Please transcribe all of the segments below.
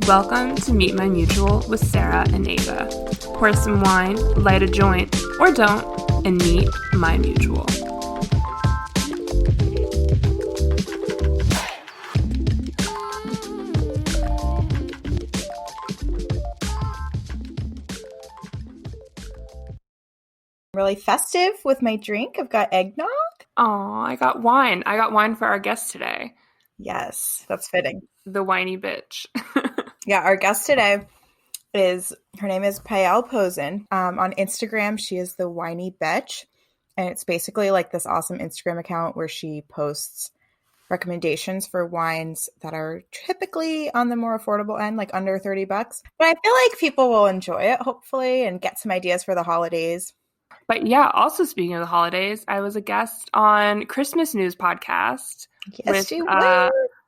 Welcome to Meet My Mutual with Sarah and Ava. Pour some wine, light a joint, or don't, and meet my mutual. Really festive with my drink. I've got eggnog. Oh, I got wine. I got wine for our guest today. Yes, that's fitting. The whiny bitch. Yeah, our guest today her name is Payal Posen. On Instagram, she is the whiny bitch. And it's basically like this awesome Instagram account where she posts recommendations for wines that are typically on the more affordable end, like under $30. But I feel like people will enjoy it, hopefully, and get some ideas for the holidays. But yeah, also speaking of the holidays, I was a guest on Christmas News podcast with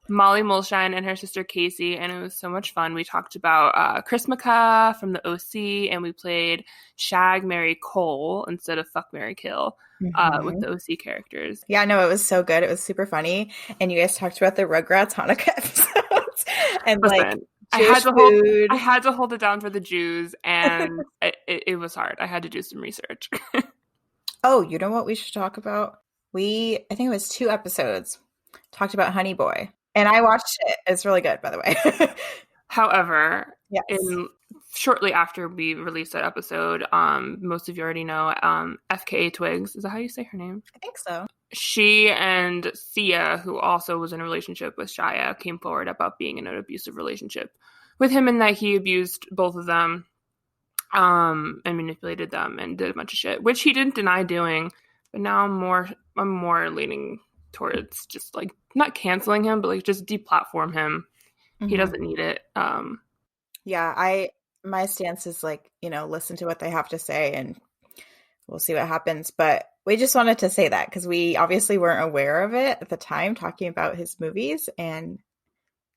Molly Mulshine and her sister Casey, and it was so much fun. We talked about Chrismukkah from the OC, and we played Shag, Marry, Cole instead of Fuck, Marry, Kill with the OC characters. Yeah, no, it was so good. It was super funny. And you guys talked about the Rugrats Hanukkah episodes. And listen, I had to hold it down for the Jews, and it was hard. I had to do some research. Oh, you know what we should talk about? I think it was 2 episodes, talked about Honey Boy. And I watched it. It's really good, by the way. However, yes. Shortly after we released that episode, most of you already know FKA Twigs. Is that how you say her name? I think so. She and Sia, who also was in a relationship with Shia, came forward about being in an abusive relationship with him, and that he abused both of them and manipulated them and did a bunch of shit, which he didn't deny doing. But now I'm more leaning towards just like not canceling him, but like just deplatform him. Mm-hmm. He doesn't need it. Yeah, my stance is like, listen to what they have to say and we'll see what happens. But we just wanted to say that because we obviously weren't aware of it at the time talking about his movies, and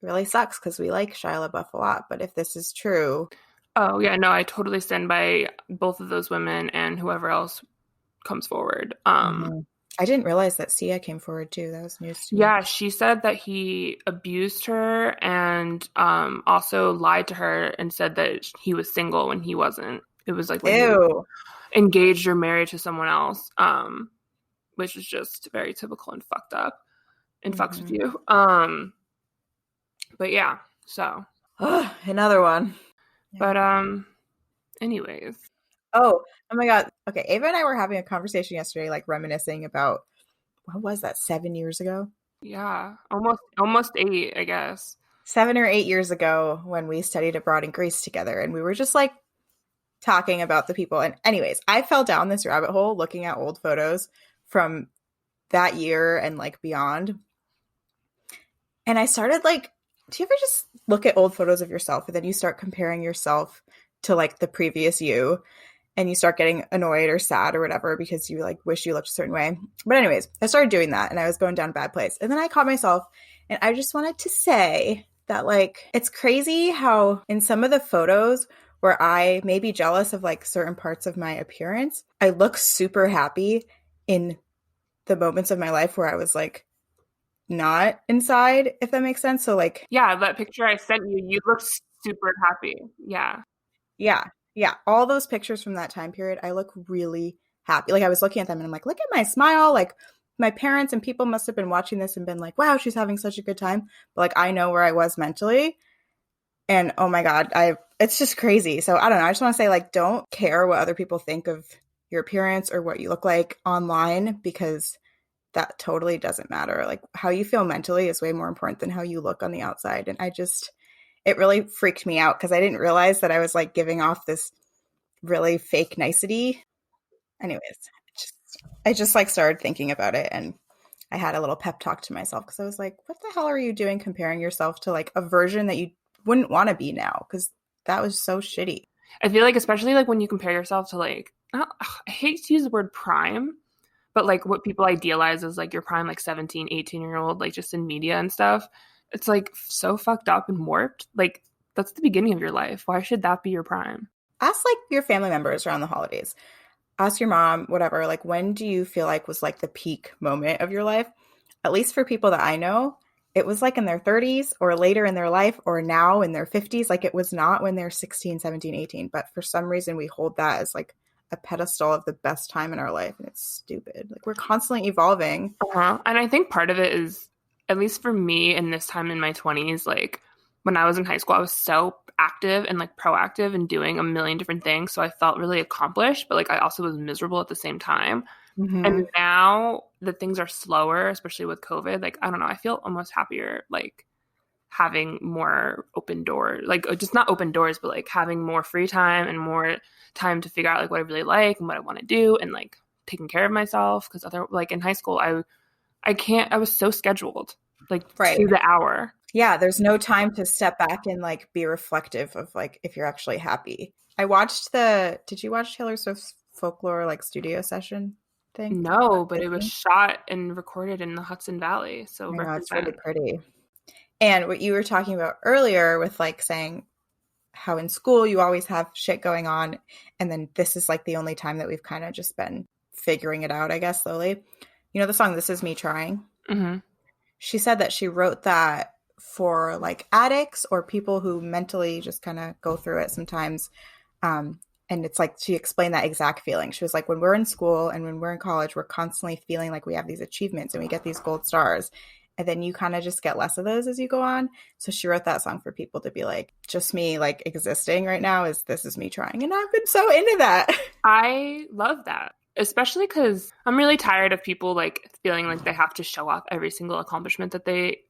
it really sucks because we like Shia LaBeouf a lot. But if this is true. Oh, yeah, no, I totally stand by both of those women and whoever else comes forward. I didn't realize that Sia came forward too. That was news to me. Yeah, she said that he abused her and also lied to her and said that he was single when he wasn't. It was like when he was engaged or married to someone else, which is just very typical and fucked up and fucks with you. But yeah, so. Another one. But anyways. Oh my God. Okay, Ava and I were having a conversation yesterday, like reminiscing about, what was that, 7 years ago? Yeah, almost 8, I guess. 7 or 8 years ago when we studied abroad in Greece together, and we were just like talking about the people. And anyways, I fell down this rabbit hole looking at old photos from that year and like beyond. And I started like, do you ever just look at old photos of yourself and then you start comparing yourself to like the previous you? And you start getting annoyed or sad or whatever because you like wish you looked a certain way. But anyways, I started doing that and I was going down a bad place. And then I caught myself, and I just wanted to say that like, it's crazy how in some of the photos where I may be jealous of like certain parts of my appearance, I look super happy in the moments of my life where I was like not inside, if that makes sense. So like, yeah, that picture I sent you, you look super happy. Yeah. Yeah, all those pictures from that time period, I look really happy. Like I was looking at them and I'm like, look at my smile. Like my parents and people must have been watching this and been like, wow, she's having such a good time. But like I know where I was mentally. And oh my God, it's just crazy. So I don't know. I just want to say like, don't care what other people think of your appearance or what you look like online, because that totally doesn't matter. Like how you feel mentally is way more important than how you look on the outside. And it really freaked me out because I didn't realize that I was like giving off this really fake nicety. Anyways, I just like started thinking about it, and I had a little pep talk to myself because I was like, what the hell are you doing comparing yourself to like a version that you wouldn't want to be now? Because that was so shitty. I feel like especially like when you compare yourself to like, I hate to use the word prime, but like what people idealize as like your prime, like 17, 18-year-old, like just in media and stuff. It's like so fucked up and warped. Like that's the beginning of your life. Why should that be your prime? Ask like your family members around the holidays. ask your mom, whatever, like when do you feel like was like the peak moment of your life? At least for people that I know, it was like in their 30s or later in their life or now in their 50s. Like it was not when they're 16, 17, 18. But for some reason, we hold that as like a pedestal of the best time in our life. And it's stupid. Like we're constantly evolving. And I think part of it is, at least for me in this time in my 20s, like when I was in high school, I was so active and like proactive and doing a million different things. So I felt really accomplished, but like I also was miserable at the same time. And now that things are slower, especially with COVID, like, I don't know, I feel almost happier, like having more open doors, like just not open doors, but like having more free time and more time to figure out like what I really like and what I want to do and like taking care of myself. Cause like in high school, I was so scheduled, like to the hour. Yeah. There's no time to step back and like be reflective of like if you're actually happy. Did you watch Taylor Swift's folklore like studio session thing? No, but it was shot and recorded in the Hudson Valley. So I know, it's really pretty. And what you were talking about earlier with like saying how in school you always have shit going on. And then this is like the only time that we've kind of just been figuring it out, I guess, slowly. You know, the song, This Is Me Trying. Mm-hmm. She said that she wrote that for like addicts or people who mentally just kind of go through it sometimes. And it's like, she explained that exact feeling. She was like, when we're in school and when we're in college, we're constantly feeling like we have these achievements and we get these gold stars. And then you kind of just get less of those as you go on. So she wrote that song for people to be like, just me like existing right now is This Is Me Trying. And I've been so into that. I love that, especially because I'm really tired of people like feeling like they have to show off every single accomplishment that they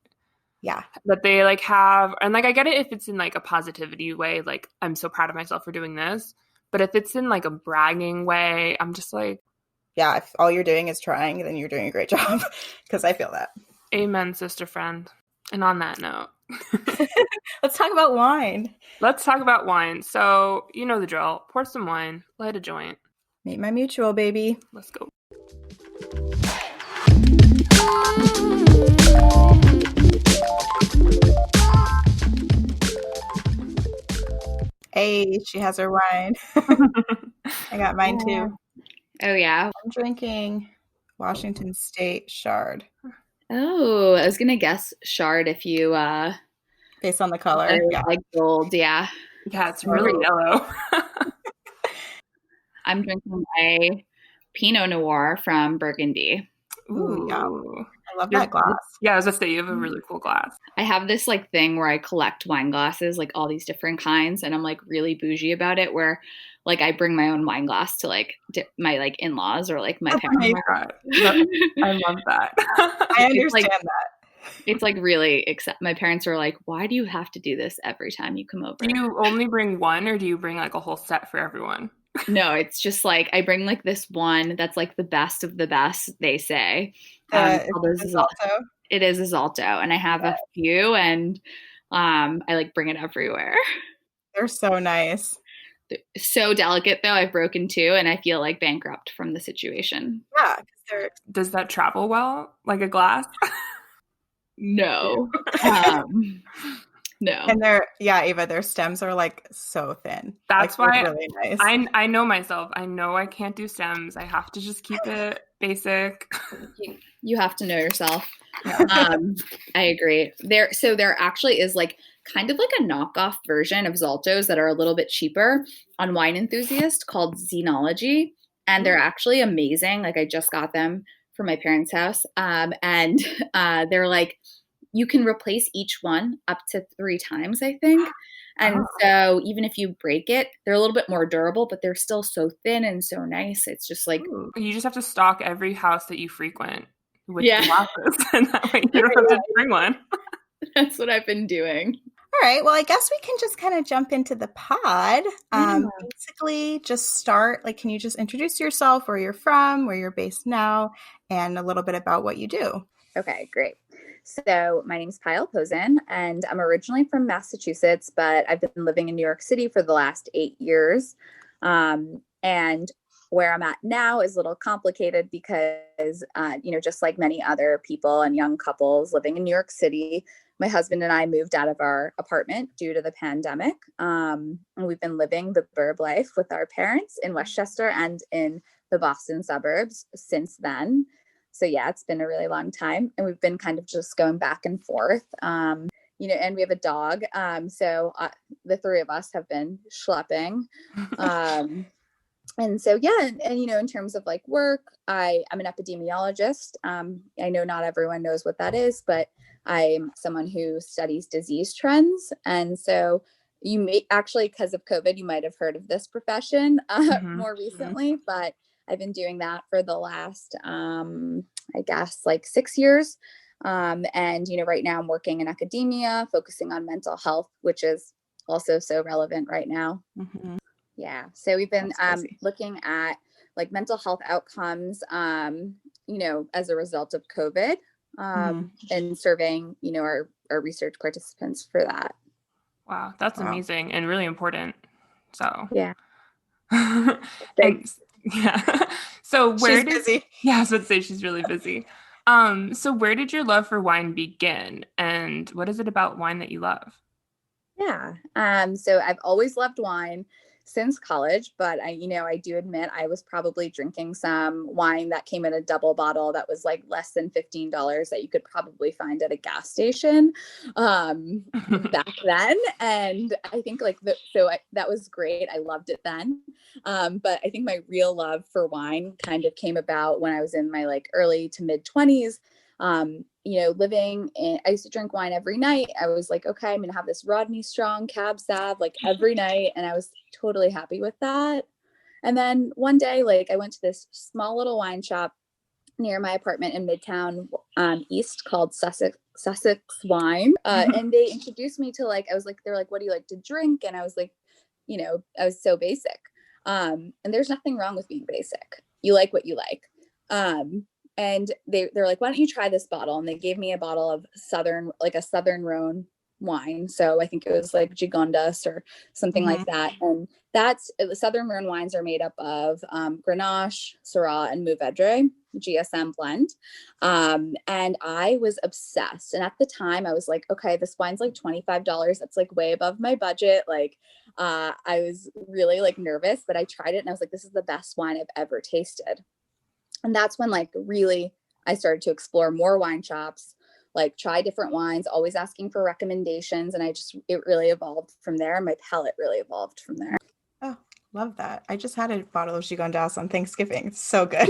like have. And like I get it if it's in like a positivity way, like I'm so proud of myself for doing this. But if it's in like a bragging way, I'm just like, yeah, if all you're doing is trying, then you're doing a great job. Because I feel that. Amen, sister friend. And on that note, let's talk about wine. Let's talk about wine. So you know the drill. Pour some wine, light a joint. Meet my mutual, baby. Let's go. Hey, she has her wine. I got mine too. Oh, yeah. I'm drinking Washington State Chard. Oh, I was going to guess Chard if you... based on the color. Yeah. Like gold, yeah. Yeah, it's really yellow. I'm drinking a Pinot Noir from Burgundy. Ooh, yeah. I love that glass. Yeah, I was going to say, you have a really cool glass. I have this like thing where I collect wine glasses, like all these different kinds, and I'm like really bougie about it, where like I bring my own wine glass to like my like in-laws or like my parents. Oh my God. I love that. I understand that. It's like really, my parents are like, why do you have to do this every time you come over? Do you only bring one or do you bring like a whole set for everyone? No, it's just like I bring like this one that's like the best of the best, they say. It is a Zalto, and I have a few, and I like bring it everywhere. They're so nice. They're so delicate, though. I've broken two, and I feel like bankrupt from the situation. Yeah. Does that travel well, like a glass? No. No. And Ava, their stems are like so thin. That's like, why really nice. I know myself. I know I can't do stems. I have to just keep it basic. You have to know yourself. Yeah. I agree. There actually is like kind of like a knockoff version of Zaltos that are a little bit cheaper on Wine Enthusiast called Xenology. And they're actually amazing. Like I just got them from my parents' house. And they're like, you can replace each one up to 3 times, I think. And so even if you break it, they're a little bit more durable, but they're still so thin and so nice. It's just like... Ooh. You just have to stock every house that you frequent with glasses. And that way you don't have to bring one. That's what I've been doing. All right. Well, I guess we can just kind of jump into the pod. Basically, just start. Like, can you just introduce yourself, where you're from, where you're based now, and a little bit about what you do? Okay, great. So my name is Kyle Posen, and I'm originally from Massachusetts, but I've been living in New York City for the last 8 years. And where I'm at now is a little complicated because, just like many other people and young couples living in New York City, my husband and I moved out of our apartment due to the pandemic. And we've been living the burb life with our parents in Westchester and in the Boston suburbs since then. So yeah, it's been a really long time. And we've been kind of just going back and forth. And we have a dog. So the three of us have been schlepping. And so, yeah. And, in terms of like work, I'm an epidemiologist. I know not everyone knows what that is, but I'm someone who studies disease trends. And so you may actually, because of COVID, you might have heard of this profession more recently, but I've been doing that for the last, I guess, like 6 years. And, right now I'm working in academia, focusing on mental health, which is also so relevant right now. Yeah. So we've been looking at like mental health outcomes, as a result of COVID, and surveying, our research participants for that. Wow. That's amazing and really important. So, yeah. And, yeah. So she's busy. Yeah, I was about to say she's really busy. So where did your love for wine begin, and what is it about wine that you love? Yeah. So I've always loved wine since college, but I do admit I was probably drinking some wine that came in a double bottle that was like less than $15 that you could probably find at a gas station back then. And I think that was great. I loved it then. But I think my real love for wine kind of came about when I was in my like early to mid 20s. I used to drink wine every night. I was like, okay, I'm going to have this Rodney Strong Cab Sav like every night. And I was totally happy with that. And then one day, like I went to this small little wine shop near my apartment in Midtown East called Sussex Wine. And they introduced me to they're like, what do you like to drink? And I was like, I was so basic. And there's nothing wrong with being basic. You like what you like. And they're like, why don't you try this bottle? And they gave me a bottle of a Southern Rhone wine. So I think it was like Gigondas or something like that. And the Southern Rhone wines are made up of Grenache, Syrah, and Mourvedre, GSM blend. And I was obsessed. And at the time I was like, okay, this wine's like $25. That's like way above my budget. Like, I was really like nervous, but I tried it and I was like, this is the best wine I've ever tasted. And that's when like really I started to explore more wine shops, like try different wines, always asking for recommendations. And it really evolved from there. My palate really evolved from there. Oh, love that. I just had a bottle of Gigondas on Thanksgiving. It's so good.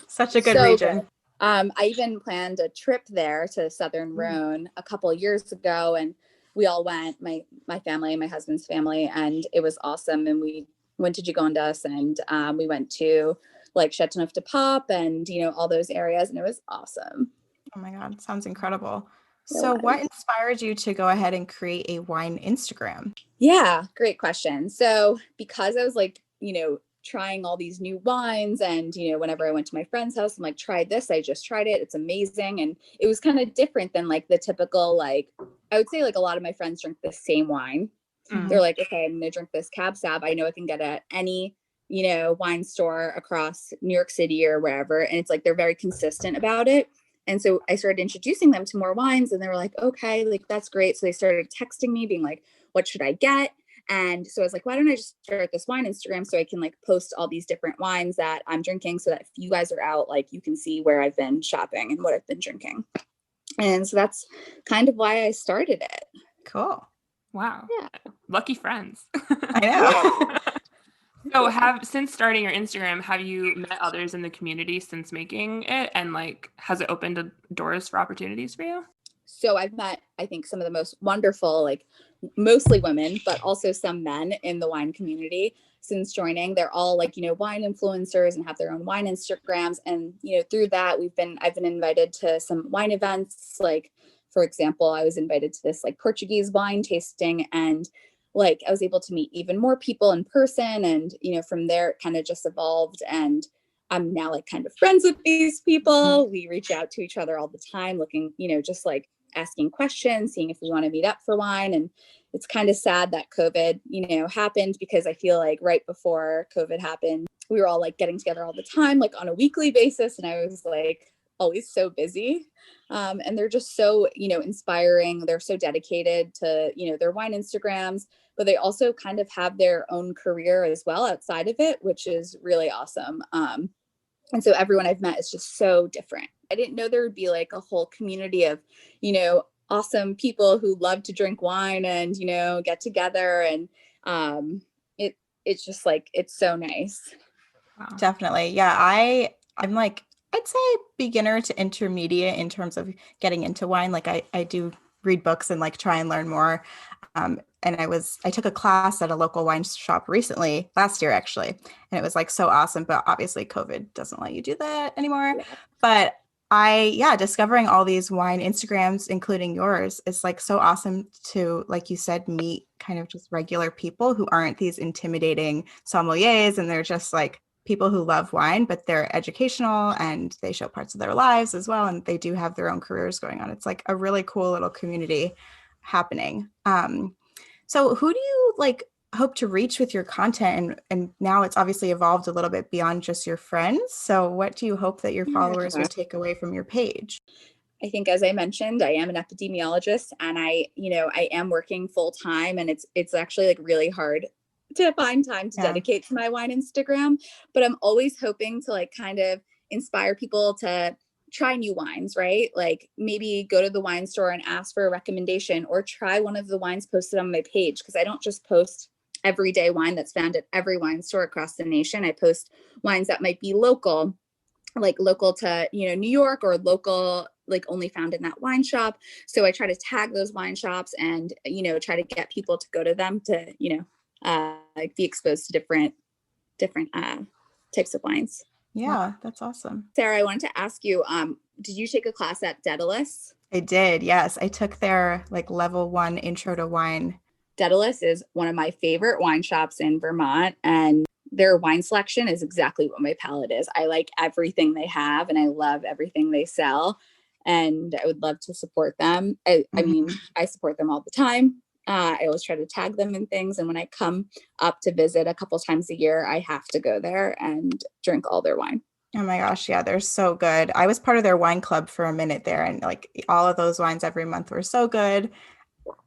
Such a good region. Good. I even planned a trip there to Southern Rhone a couple of years ago. And we all went, my family, my husband's family, and it was awesome. And we went to Gigondas and we went to like Châteauneuf-du-Pape and, all those areas. And it was awesome. Oh my God. Sounds incredible. So what inspired you to go ahead and create a wine Instagram? Yeah, great question. So because I was like, trying all these new wines and, whenever I went to my friend's house, I'm like, try this. I just tried it. It's amazing. And it was kind of different than like the typical, like, I would say like a lot of my friends drink the same wine. They're like, okay, I'm going to drink this Cab Sav. I know I can get it at any wine store across New York City or wherever. And it's like, they're very consistent about it. And so I started introducing them to more wines and they were like, okay, like, that's great. So they started texting me being like, what should I get? And so I was like, why don't I just start this wine Instagram so I can like post all these different wines that I'm drinking so that if you guys are out, like you can see where I've been shopping and what I've been drinking. And so that's kind of why I started it. Cool. Wow. Yeah. Lucky friends. I know. So since starting your Instagram, have you met others in the community since making it? And like, has it opened doors for opportunities for you? So I've met, I think, some of the most wonderful, like mostly women, but also some men in the wine community since joining. They're all like, wine influencers and have their own wine Instagrams. And, through that, I've been invited to some wine events. Like, for example, I was invited to this like Portuguese wine tasting and like I was able to meet even more people in person. And, from there it kind of just evolved. And I'm now like kind of friends with these people. We reach out to each other all the time, looking, just like asking questions, seeing if we want to meet up for wine. And it's kind of sad that COVID, happened because I feel like right before COVID happened, we were all like getting together all the time, like on a weekly basis. And I was like, always so busy. And they're just so, inspiring. They're so dedicated to, their wine Instagrams, but they also kind of have their own career as well outside of it, which is really awesome. And so everyone I've met is just so different. I didn't know there would be like a whole community of, awesome people who love to drink wine and, get together. And it's just like, it's so nice. Wow. Definitely. Yeah. I'm like, I'd say beginner to intermediate in terms of getting into wine. Like I do read books and like try and learn more. And I took a class at a local wine shop recently, last year actually, and it was like so awesome. But obviously COVID doesn't let you do that anymore. Yeah. But discovering all these wine Instagrams, including yours, is like so awesome to, like you said, meet kind of just regular people who aren't these intimidating sommeliers, and they're just like people who love wine, but they're educational and they show parts of their lives as well. And they do have their own careers going on. It's like a really cool little community happening. So who do you like hope to reach with your content? And now it's obviously evolved a little bit beyond just your friends. So what do you hope that your followers will take away from your page? I think, as I mentioned, I am an epidemiologist, and I am working full time, and it's actually like really hard to find time to dedicate to my wine Instagram. But I'm always hoping to like kind of inspire people to try new wines, right? Like maybe go to the wine store and ask for a recommendation, or try one of the wines posted on my page. Because I don't just post everyday wine that's found at every wine store across the nation. I post wines that might be local to, New York, or local, like only found in that wine shop. So I try to tag those wine shops and, try to get people to go to them to, be exposed to different types of wines. Yeah, that's awesome. Sarah, I wanted to ask you, did you take a class at Daedalus? I did, yes. I took their like level 1 intro to wine. Daedalus is one of my favorite wine shops in Vermont, and their wine selection is exactly what my palate is. I like everything they have, and I love everything they sell, and I would love to support them. I mean, I support them all the time. I always try to tag them in things. And when I come up to visit a couple times a year, I have to go there and drink all their wine. Oh my gosh. Yeah, they're so good. I was part of their wine club for a minute there, and like all of those wines every month were so good.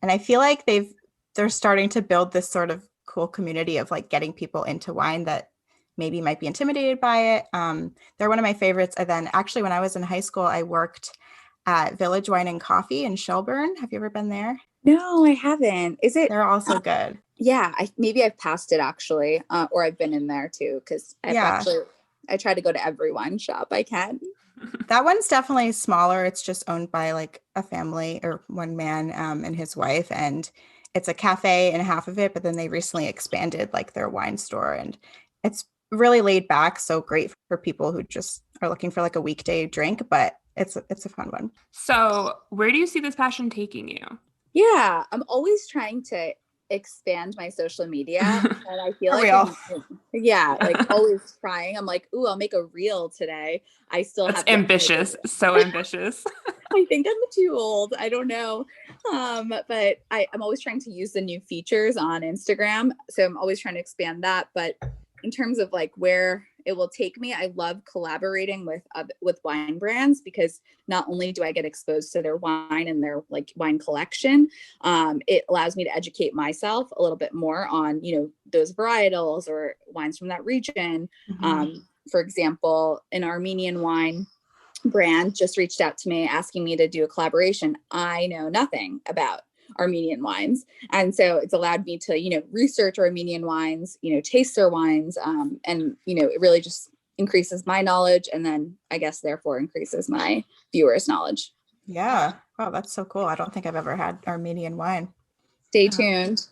And I feel like they're starting to build this sort of cool community of like getting people into wine that maybe might be intimidated by it. They're one of my favorites. And then actually when I was in high school, I worked at Village Wine and Coffee in Shelburne. Have you ever been there? No, I haven't. Is it? They're also good. Yeah, maybe I've passed it actually, or I've been in there too, because I try to go to every wine shop I can. That one's definitely smaller. It's just owned by like a family or one man and his wife, and it's a cafe in half of it. But then they recently expanded like their wine store, and it's really laid back. So great for people who just are looking for like a weekday drink, but it's a fun one. So where do you see this passion taking you? Yeah, I'm always trying to expand my social media, and I feel like always trying. I'm like, ooh, I'll make a reel today. I still have ambitious, so ambitious. I think I'm too old. I don't know. But I'm always trying to use the new features on Instagram. So I'm always trying to expand that. But in terms of like where it will take me, I love collaborating with wine brands, because not only do I get exposed to their wine and their like wine collection, it allows me to educate myself a little bit more on, those varietals or wines from that region. For example, an Armenian wine brand just reached out to me asking me to do a collaboration. I know nothing about Armenian wines. And so it's allowed me to, research Armenian wines, taste their wines. And, it really just increases my knowledge, and then I guess therefore increases my viewers' knowledge. Yeah. Wow, that's so cool. I don't think I've ever had Armenian wine. Stay tuned.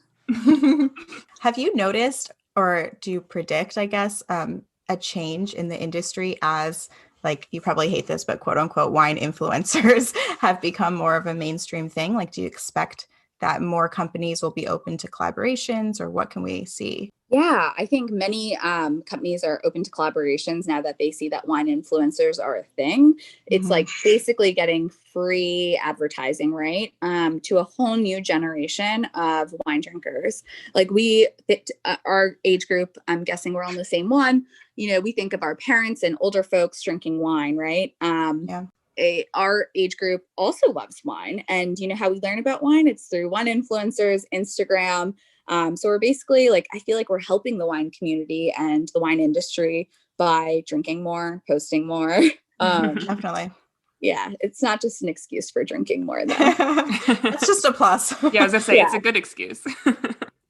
Have you noticed, or do you predict, I guess, a change in the industry as, like, you probably hate this, but quote unquote wine influencers have become more of a mainstream thing? Like, do you expect that more companies will be open to collaborations, or what can we see? Yeah, I think many companies are open to collaborations now that they see that wine influencers are a thing. It's like basically getting free advertising, right? To a whole new generation of wine drinkers. Like our age group, I'm guessing we're on the same one. You know, we think of our parents and older folks drinking wine, right? Yeah. Our age group also loves wine. And you know how we learn about wine? It's through wine influencers, Instagram. So we're basically like, I feel like we're helping the wine community and the wine industry by drinking more, posting more. Definitely. Yeah, it's not just an excuse for drinking more, though. It's just a plus. Yeah, I was gonna say, Yeah. it's a good excuse.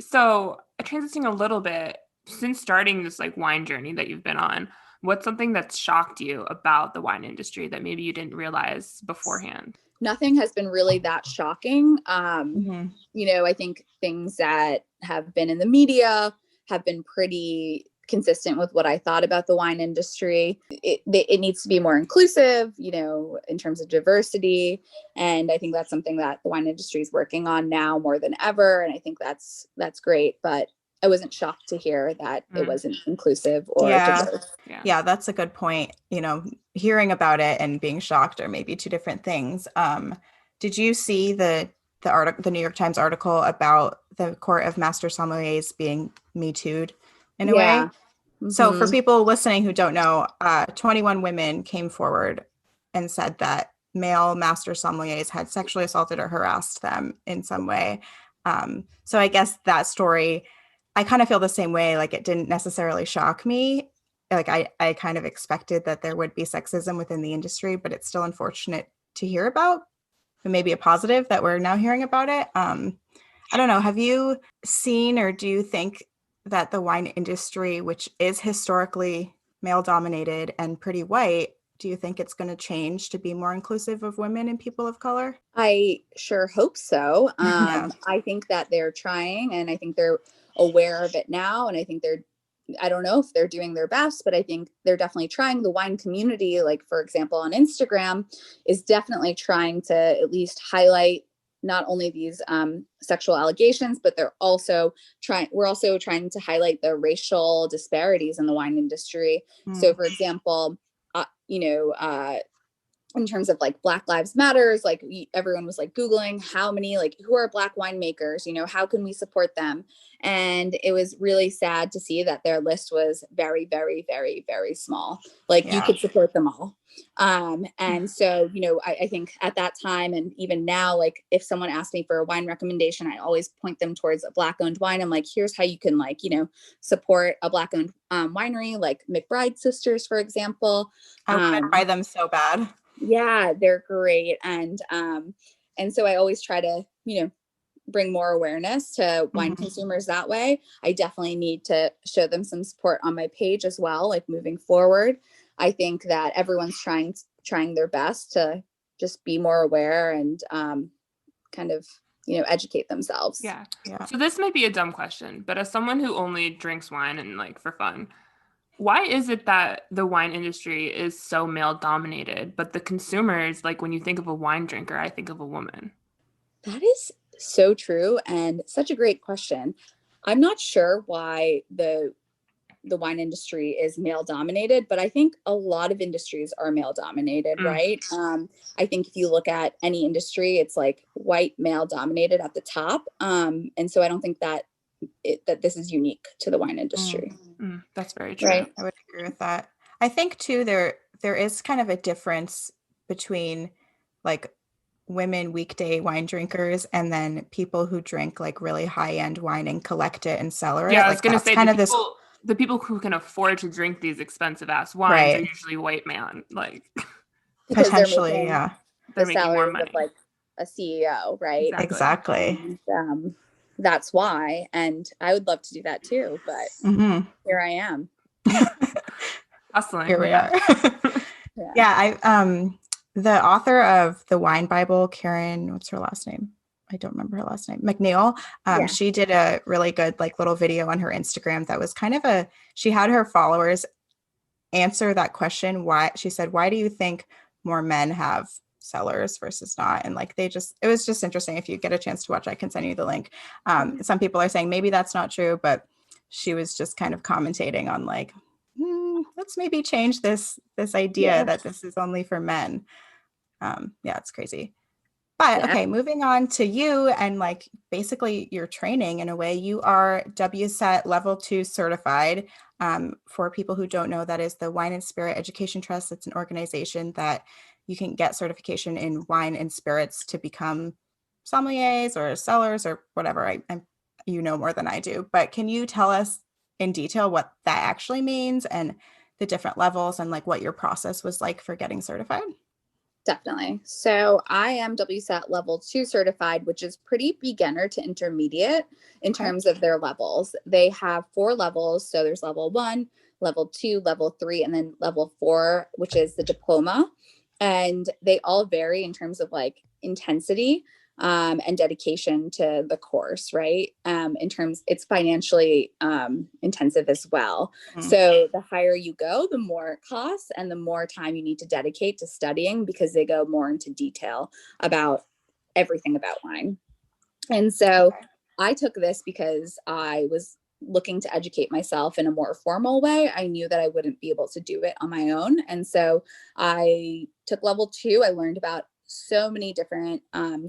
So transitioning a little bit, since starting this like wine journey that you've been on, what's something that's shocked you about the wine industry that maybe you didn't realize beforehand? Nothing has been really that shocking. Mhm. You know, I think things that have been in the media have been pretty consistent with what I thought about the wine industry. It needs to be more inclusive, you know, in terms of diversity. And I think that's something that the wine industry is working on now more than ever. And I think that's great. But I wasn't shocked to hear that it wasn't inclusive or diverse. Yeah, that's a good point. You know, hearing about it and being shocked are maybe two different things. Did you see the New York Times article about the Court of Master Sommeliers being Me Too'd in a way? So for people listening who don't know, 21 women came forward and said that male master sommeliers had sexually assaulted or harassed them in some way. So I guess that story, I kind of feel the same way. Like, it didn't necessarily shock me. Like, I kind of expected that there would be sexism within the industry, but it's still unfortunate to hear about. But maybe a positive that we're now hearing about it. I don't know. Have you seen, or do you think that the wine industry, which is historically male dominated and pretty white, do you think it's going to change to be more inclusive of women and people of color? I sure hope so. Yeah. I think that they're trying, and I think they're aware of it now. And I think I don't know if they're doing their best, but I think they're definitely trying. The wine community, like, for example, on Instagram, is definitely trying to at least highlight not only these sexual allegations, but we're also trying to highlight the racial disparities in the wine industry. So, for example, you know, in terms of like Black Lives Matters, like everyone was like Googling who are Black winemakers, you know, how can we support them? And it was really sad to see that their list was very, very, very, very small. Like, you could support them all. And so, you know, I think at that time, and even now, like, if someone asked me for a wine recommendation, I always point them towards a Black owned wine. I'm like, here's how you can, like, you know, support a Black owned winery, like McBride Sisters, for example. I want to try them so bad. Yeah, they're great. And so I always try to, you know, bring more awareness to wine consumers that way. I definitely need to show them some support on my page as well, like moving forward. I think that everyone's trying their best to just be more aware and kind of, you know, educate themselves. Yeah. So this might be a dumb question, but as someone who only drinks wine and like for fun, why is it that the wine industry is so male dominated, but the consumers, like when you think of a wine drinker, I think of a woman? That is so true, and such a great question. I'm not sure why the wine industry is male dominated, but I think a lot of industries are male dominated, right? I think if you look at any industry, it's like white male dominated at the top. And so I don't think that this is unique to the wine industry. That's very true. Right. I would agree with that. I think too, there is kind of a difference between like women weekday wine drinkers and then people who drink like really high-end wine and collect it and cellar it. Yeah, I was gonna say kind of the people who can afford to drink these expensive ass wines are Right. usually white man, like Because potentially, they're they're the making more salaries money. of like a CEO, right? Exactly. And, that's why. And I would love to do that too, but here I am. Hustling. Here we are. Yeah, the author of the Wine Bible, Karen, what's her last name? I don't remember her last name. McNeil. She did a really good like little video on her Instagram that was kind of she had her followers answer that question. Why, she said, why do you think more men have cellars versus not? And like it was just interesting. If you get a chance to watch, I can send you the link. Some people are saying maybe that's not true, but she was just kind of commentating on like, let's maybe change this idea Yeah. that this is only for men. Yeah, it's crazy. But okay, moving on to you and like basically your training in a way. You are WSET Level 2 certified. For people who don't know, that is the Wine and Spirit Education Trust. It's an organization that you can get certification in wine and spirits to become sommeliers or cellars or whatever. You know more than I do. But can you tell us in detail what that actually means and the different levels and like what your process was like for getting certified? Definitely. So I am WSET level 2 certified, which is pretty beginner to intermediate in terms of their levels. They have 4 levels. So there's level 1, level 2, level 3, and then level 4, which is the diploma. And they all vary in terms of like intensity and dedication to the course, right? In terms, it's financially intensive as well. So the higher you go, the more it costs and the more time you need to dedicate to studying because they go more into detail about everything about wine. And so I took this because I was looking to educate myself in a more formal way. I knew that I wouldn't be able to do it on my own. And so I took level 2. I learned about so many different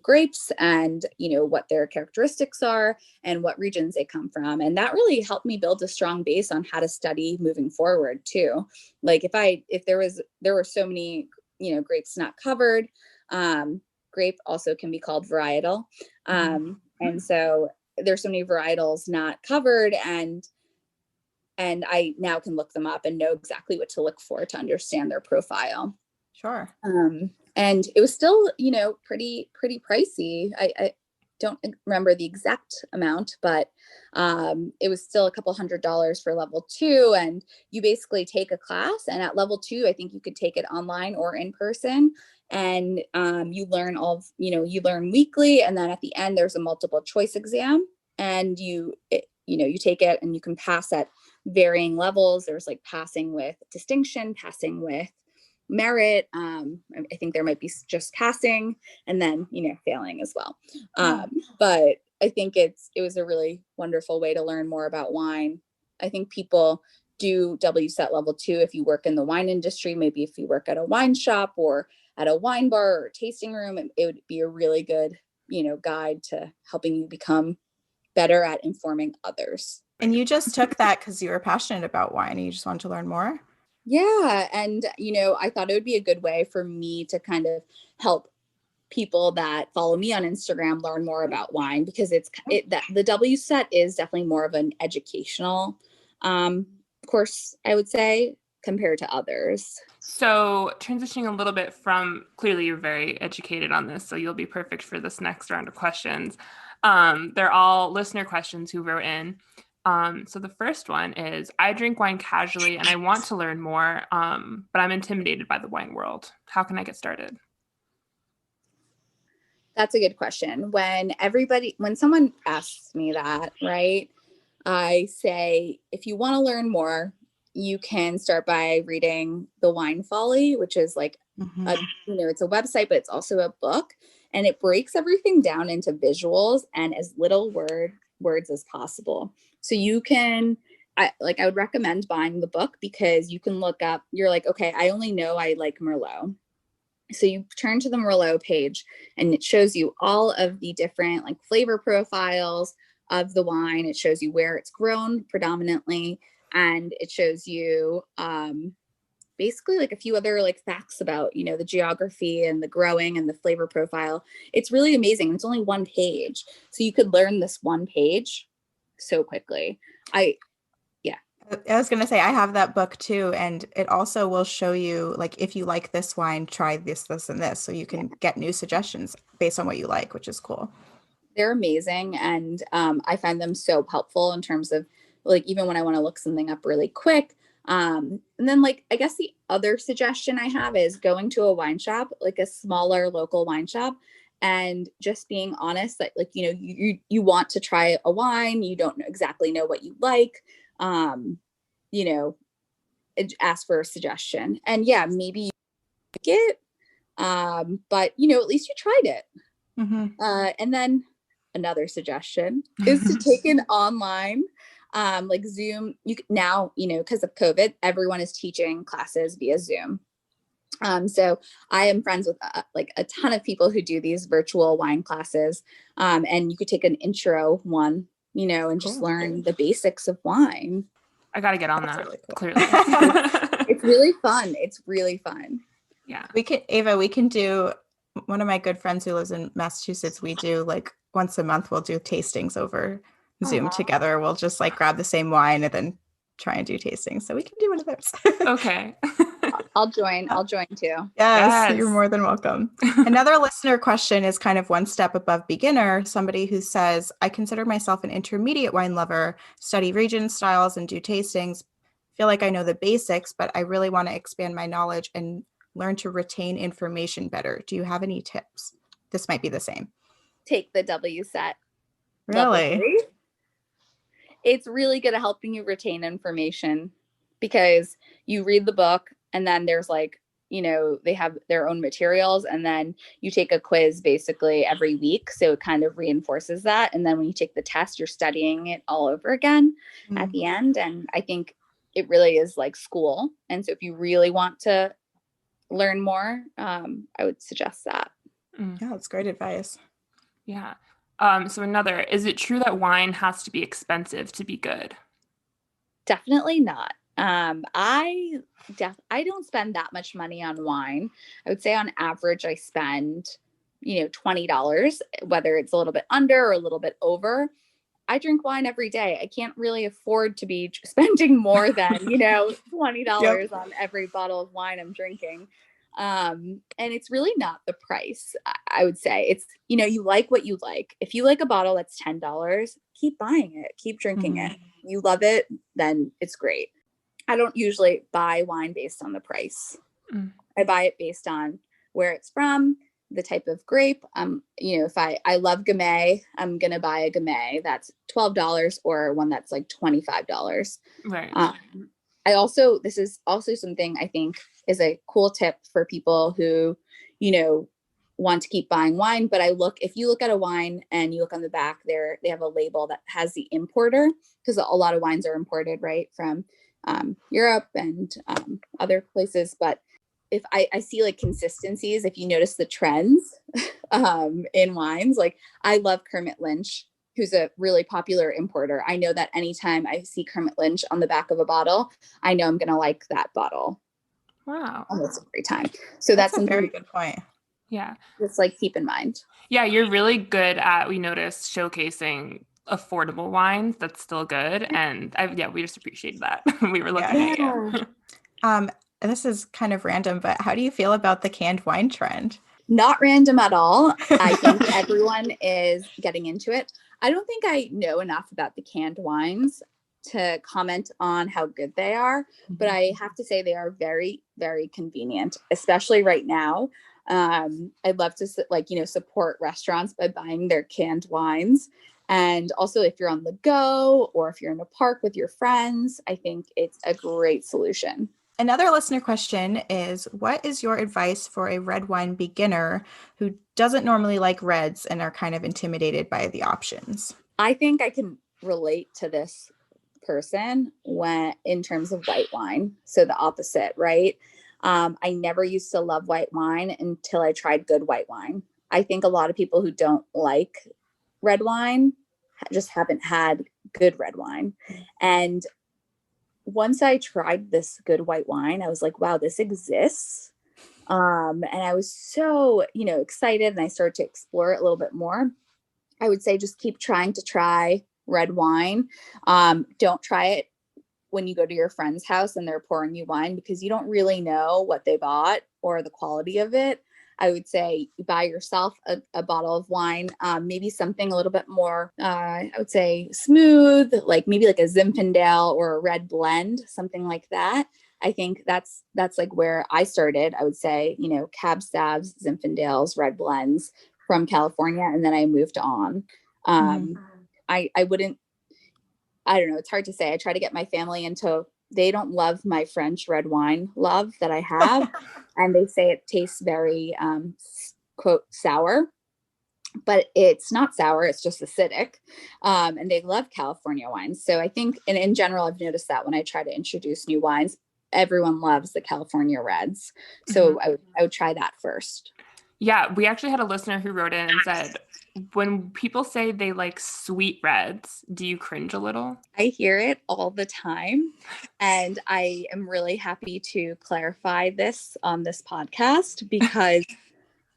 grapes and, you know, what their characteristics are and what regions they come from. And that really helped me build a strong base on how to study moving forward too. Like if there were so many, you know, grapes not covered. Grape also can be called varietal. And so there's so many varietals not covered, and I now can look them up and know exactly what to look for to understand their profile. Sure. And it was still, you know, pretty pricey. I don't remember the exact amount, but it was still a couple $100s for level 2. And you basically take a class, and at level 2, I think you could take it online or in person. And you learn you learn weekly. And then at the end, there's a multiple choice exam, and you take it and you can pass at varying levels. There's like passing with distinction, passing with merit. I think there might be just passing, and then, you know, failing as well. But I think it was a really wonderful way to learn more about wine. I think people do WSET level 2 if you work in the wine industry, maybe if you work at a wine shop or at a wine bar or tasting room. It would be a really good, you know, guide to helping you become better at informing others. And you just took that because you were passionate about wine and you just wanted to learn more? Yeah. And, you know, I thought it would be a good way for me to kind of help people that follow me on Instagram learn more about wine, because that the WSET is definitely more of an educational course, I would say, compared to others. So transitioning a little bit from, clearly you're very educated on this, so you'll be perfect for this next round of questions. They're all listener questions who wrote in. So the first one is, I drink wine casually and I want to learn more, but I'm intimidated by the wine world. How can I get started? That's a good question. When someone asks me that, right, I say, if you want to learn more, you can start by reading The Wine Folly, which is like, it's a website, but it's also a book, and it breaks everything down into visuals and as little words as possible. So you can, I would recommend buying the book, because you can look up, you're like, okay, I only know I like Merlot. So you turn to the Merlot page, and it shows you all of the different like flavor profiles of the wine. It shows you where it's grown predominantly, and it shows you basically like a few other like facts about, you know, the geography and the growing and the flavor profile. It's really amazing. It's only one page, so you could learn this one page so quickly. I was going to say, I have that book too. And it also will show you, like, if you like this wine, try this, this, and this. So you can get new suggestions based on what you like, which is cool. They're amazing. And I find them so helpful in terms of like, even when I want to look something up really quick. And then like, I guess the other suggestion I have is going to a wine shop, like a smaller local wine shop, and just being honest that, like, you know, you want to try a wine, you don't exactly know what you like. You know, ask for a suggestion, and maybe you like it, but you know, at least you tried it. And then another suggestion is to take an online Like Zoom, now, because of COVID, everyone is teaching classes via Zoom. So I am friends with like a ton of people who do these virtual wine classes. And you could take an intro one, and just learn the basics of wine. I got to get on that. Really cool. Clearly. It's really fun. It's really fun. Yeah. We can do, one of my good friends who lives in Massachusetts, we do like once a month, we'll do tastings over Zoom together. We'll just like grab the same wine and then try and do tastings. So we can do one of those. Okay. I'll join too. Yes, you're more than welcome. Another listener question is kind of one step above beginner. Somebody who says, I consider myself an intermediate wine lover, study region styles and do tastings. Feel like I know the basics, but I really want to expand my knowledge and learn to retain information better. Do you have any tips? This might be the same. Take the W set. Really? It's really good at helping you retain information because you read the book and then there's like, they have their own materials and then you take a quiz basically every week. So it kind of reinforces that. And then when you take the test, you're studying it all over again at the end. And I think it really is like school. And so if you really want to learn more, I would suggest that. Yeah, that's great advice. Yeah. So another, is it true that wine has to be expensive to be good? Definitely not. I don't spend that much money on wine. I would say on average, I spend, $20, whether it's a little bit under or a little bit over. I drink wine every day. I can't really afford to be spending more than, $20 on every bottle of wine I'm drinking. And it's really not the price. I would say it's, you like what you like. If you like a bottle that's $10, keep buying it, keep drinking it. You love it, then it's great. I don't usually buy wine based on the price. I buy it based on where it's from, the type of grape. If I love Gamay, I'm going to buy a Gamay that's $12 or one that's like $25. Right. This is also something I think is a cool tip for people who, want to keep buying wine. But if you look at a wine and you look on the back there, they have a label that has the importer, because a lot of wines are imported, right, from Europe and other places. But if I see like consistencies, if you notice the trends in wines, like I love Kermit Lynch, who's a really popular importer. I know that anytime I see Kermit Lynch on the back of a bottle, I know I'm going to like that bottle. Wow. Almost every time. So that's a very good point. Yeah. Just like keep in mind. Yeah, you're really good at, we noticed, showcasing affordable wines that's still good. And we just appreciate that. We were looking at you. This is kind of random, but how do you feel about the canned wine trend? Not random at all. I think everyone is getting into it. I don't think I know enough about the canned wines to comment on how good they are, but I have to say they are very, very convenient, especially right now. I'd love to support restaurants by buying their canned wines. And also if you're on the go or if you're in a park with your friends, I think it's a great solution. Another listener question is, what is your advice for a red wine beginner who doesn't normally like reds and are kind of intimidated by the options? I think I can relate to this person in terms of white wine. So the opposite, right? I never used to love white wine until I tried good white wine. I think a lot of people who don't like red wine just haven't had good red wine. And once I tried this good white wine, I was like, wow, this exists. And I was so, excited, and I started to explore it a little bit more. I would say just keep trying to try red wine. Don't try it when you go to your friend's house and they're pouring you wine, because you don't really know what they bought or the quality of it. I would say buy yourself a bottle of wine, maybe something a little bit more, I would say smooth, like maybe like a Zinfandel or a red blend, something like that. I think that's like where I started. I would say, Cab Savs, Zinfandels, red blends from California. And then I moved on. I don't know. It's hard to say. I try to get my family into, they don't love my French red wine love that I have. And they say it tastes very, quote, sour. but it's not sour. It's just acidic. And they love California wines. So I think, and in general, I've noticed that when I try to introduce new wines, everyone loves the California reds. So I would try that first. Yeah, we actually had a listener who wrote in and said, when people say they like sweet reds, do you cringe a little? I hear it all the time. And I am really happy to clarify this on this podcast, because